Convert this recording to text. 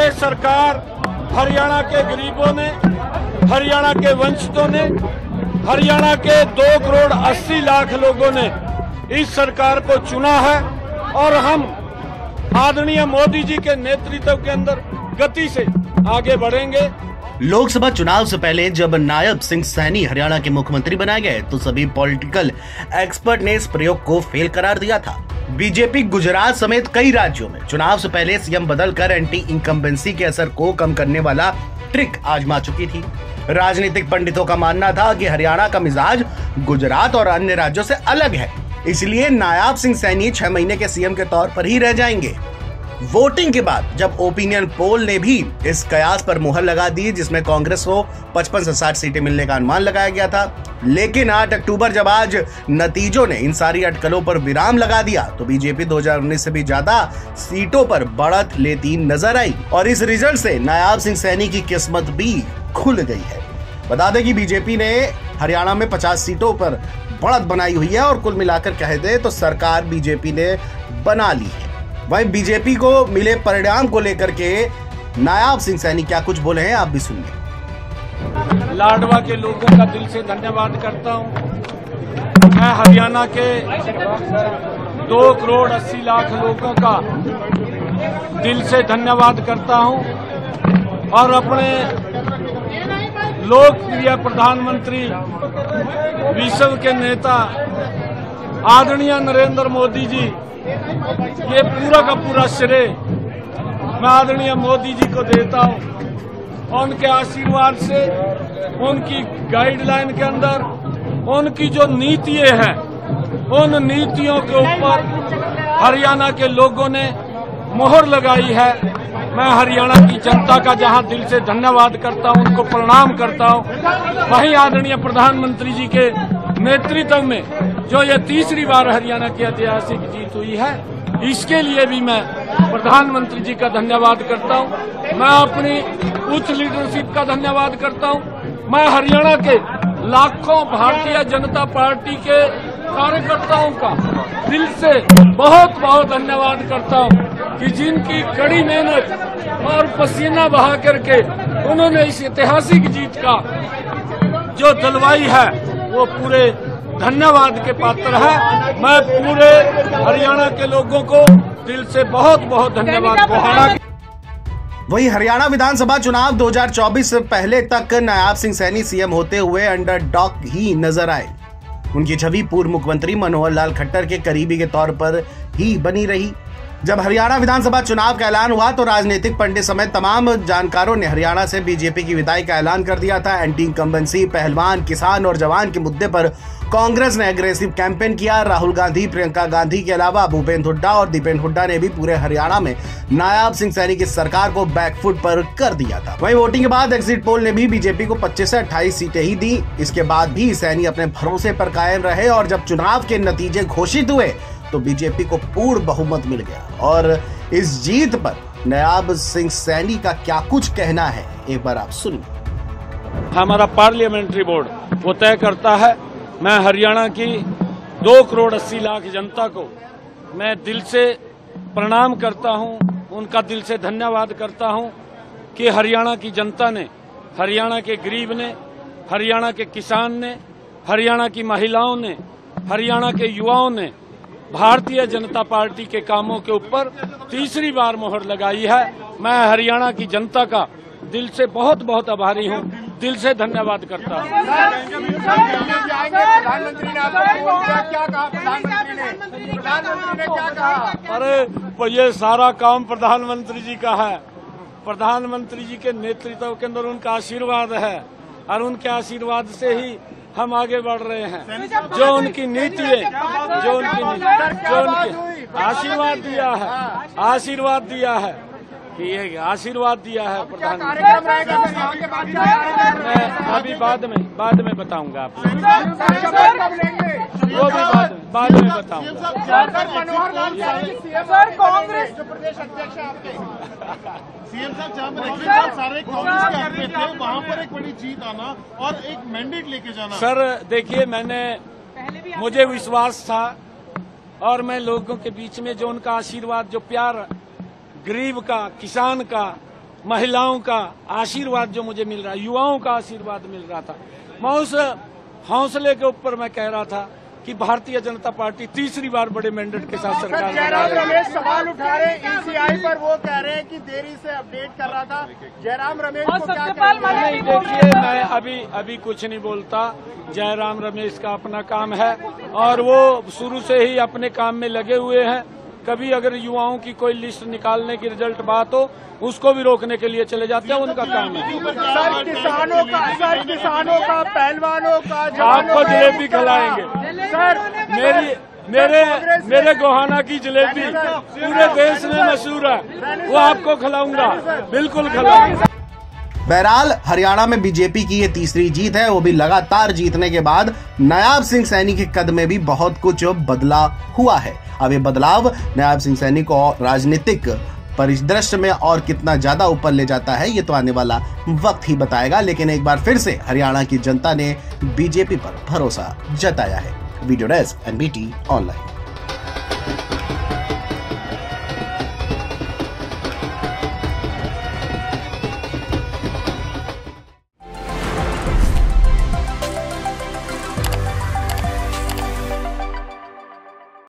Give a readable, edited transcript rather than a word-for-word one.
ये सरकार हरियाणा के गरीबों ने, हरियाणा के वंचितों ने, हरियाणा के 2 करोड़ 80 लाख लोगों ने इस सरकार को चुना है और हम आदरणीय मोदी जी के नेतृत्व के अंदर गति से आगे बढ़ेंगे। लोकसभा चुनाव से पहले जब नायब सिंह सैनी हरियाणा के मुख्यमंत्री बनाए गए तो सभी पॉलिटिकल एक्सपर्ट ने इस प्रयोग को फेल करार दिया था। बीजेपी गुजरात समेत कई राज्यों में चुनाव से पहले सीएम बदलकर एंटी इनकम्बेंसी के असर को कम करने वाला ट्रिक आजमा चुकी थी। राजनीतिक पंडितों का मानना था कि हरियाणा का मिजाज गुजरात और अन्य राज्यों से अलग है, इसलिए नायब सिंह सैनी 6 महीने के सीएम के तौर पर ही रह जाएंगे। वोटिंग के बाद जब ओपिनियन पोल ने भी इस कयास पर मुहर लगा दी, जिसमें कांग्रेस को 55 से 60 सीटें मिलने का अनुमान लगाया गया था, लेकिन 8 अक्टूबर जब आज नतीजों ने इन सारी अटकलों पर विराम लगा दिया तो बीजेपी 2019 से भी ज्यादा सीटों पर बढ़त लेती नजर आई और इस रिजल्ट से नायब सिंह सैनी की किस्मत भी खुल गई है। बता दें कि बीजेपी ने हरियाणा में 50 सीटों पर बढ़त बनाई हुई है और कुल मिलाकर कह दे तो सरकार बीजेपी ने बना ली है। वहीं बीजेपी को मिले परिणाम को लेकर के नायब सिंह सैनी क्या कुछ बोले हैं, आप भी सुनिए। लाडवा के लोगों का दिल से धन्यवाद करता हूं। मैं हरियाणा के 2 करोड़ 80 लाख लोगों का दिल से धन्यवाद करता हूं और अपने लोकप्रिय प्रधानमंत्री, विश्व के नेता आदरणीय नरेंद्र मोदी जी, ये पूरा का पूरा श्रेय मैं आदरणीय मोदी जी को देता हूं। उनके आशीर्वाद से, उनकी गाइडलाइन के अंदर उनकी जो नीतियां हैं, उन नीतियों के ऊपर हरियाणा के लोगों ने मोहर लगाई है। मैं हरियाणा की जनता का जहां दिल से धन्यवाद करता हूं, उनको प्रणाम करता हूं, वहीं आदरणीय प्रधानमंत्री जी के नेतृत्व में जो ये तीसरी बार हरियाणा की ऐतिहासिक जीत हुई है, इसके लिए भी मैं प्रधानमंत्री जी का धन्यवाद करता हूं। मैं अपनी उच्च लीडरशिप का धन्यवाद करता हूं। मैं हरियाणा के लाखों भारतीय जनता पार्टी के कार्यकर्ताओं का दिल से बहुत बहुत धन्यवाद करता हूं कि जिनकी कड़ी मेहनत और पसीना बहा करके उन्होंने इस ऐतिहासिक जीत का जो दिलवाई है वो पूरे धन्यवाद के पात्र है। मैं पूरे हरियाणा के लोगों को दिल से बहुत बहुत धन्यवाद। वहीं हरियाणा विधानसभा चुनाव 2024 से पहले तक नायब सिंह सैनी सीएम होते हुए अंडरडॉग ही नजर आए। उनकी छवि पूर्व मुख्यमंत्री मनोहर लाल खट्टर के करीबी के तौर पर ही बनी रही। जब हरियाणा विधानसभा चुनाव का ऐलान हुआ तो राजनीतिक पंडित समेत तमाम जानकारों ने हरियाणा से बीजेपी की विदाई का ऐलान कर दिया था। एंटी इनकम्बेंसी, पहलवान, किसान और जवान के मुद्दे पर कांग्रेस ने एग्रेसिव कैंपेन किया। राहुल गांधी, प्रियंका गांधी के अलावा भूपेंद्र हुड्डा और दीपेंद्र हुड्डा ने भी पूरे हरियाणा में नायब सिंह सैनी की सरकार को बैकफुट पर कर दिया था। वहीं वोटिंग के बाद एग्जिट पोल ने भी बीजेपी को 25 से 28 सीटें ही दी। इसके बाद भी सैनी अपने भरोसे पर कायम रहे और जब चुनाव के नतीजे घोषित हुए तो बीजेपी को पूर्ण बहुमत मिल गया और इस जीत पर नायब सिंह सैनी का क्या कुछ कहना है, एक बार आप सुनिए। हमारा पार्लियामेंट्री बोर्ड वो तय करता है। मैं हरियाणा की 2 करोड़ 80 लाख जनता को मैं दिल से प्रणाम करता हूं, उनका दिल से धन्यवाद करता हूं कि हरियाणा की जनता ने, हरियाणा के गरीब ने, हरियाणा के किसान ने, हरियाणा की महिलाओं ने, हरियाणा के युवाओं ने भारतीय जनता पार्टी के कामों के ऊपर तीसरी बार मोहर लगाई है। मैं हरियाणा की जनता का दिल से बहुत बहुत आभारी हूं, दिल से धन्यवाद करता हूं। अरे ये सारा काम प्रधानमंत्री जी का है। प्रधानमंत्री जी के नेतृत्व के अंदर उनका आशीर्वाद है और उनके आशीर्वाद से ही हम आगे बढ़ रहे हैं। जो उनकी नीति है, जो उनकी आशीर्वाद दिया है कि ये आशीर्वाद दिया है प्रधानमंत्री। मैं अभी बाद में बताऊंगा आपको, वो भी बाद में बताऊंगा। सर कांग्रेस जो प्रदेश अध्यक्ष है आपके, सीएम साहब जहाँ पर सारे कांग्रेस के हक में थे, वहाँ पर एक बड़ी जीत आना और एक मैंडेट लेके जाना। सर देखिए, मुझे विश्वास था और मैं लोगों के बीच में जो उनका आशीर्वाद, जो प्यार गरीब का, किसान का महिलाओं का आशीर्वाद जो मुझे मिल रहा है, युवाओं का आशीर्वाद मिल रहा था, मैं उस हौसले के ऊपर मैं कह रहा था कि भारतीय जनता पार्टी तीसरी बार बड़े मैंडेट के साथ सरकार बना जयराम रही है। रमेश सवाल उठा रहे हैं ईसीआई पर, वो कह रहे हैं कि देरी से अपडेट कर रहा था। जयराम रमेश को क्या नहीं, देखिए मैं अभी कुछ नहीं बोलता। जयराम रमेश का अपना काम है और वो शुरू से ही अपने काम में लगे हुए हैं। कभी अगर युवाओं की कोई लिस्ट निकालने की रिजल्ट बात हो, उसको भी रोकने के लिए चले जाते हैं, उनका काम है। सर किसानों का पहलवानों का आपको जलेबी खिलाएंगे सर। मेरे गोहाना की जलेबी पूरे देश में मशहूर है, वो आपको खिलाऊंगा, बिल्कुल खिलाऊंगा। बहरहाल हरियाणा में बीजेपी की ये तीसरी जीत है, वो भी लगातार जीतने के बाद नायाब सिंह सैनी के कद में भी बहुत कुछ बदला हुआ है। अब ये बदलाव नायाब सिंह सैनी को राजनीतिक परिदृश्य में और कितना ज्यादा ऊपर ले जाता है, ये तो आने वाला वक्त ही बताएगा। लेकिन एक बार फिर से हरियाणा की जनता ने बीजेपी पर भरोसा जताया है। Video desk NBT online.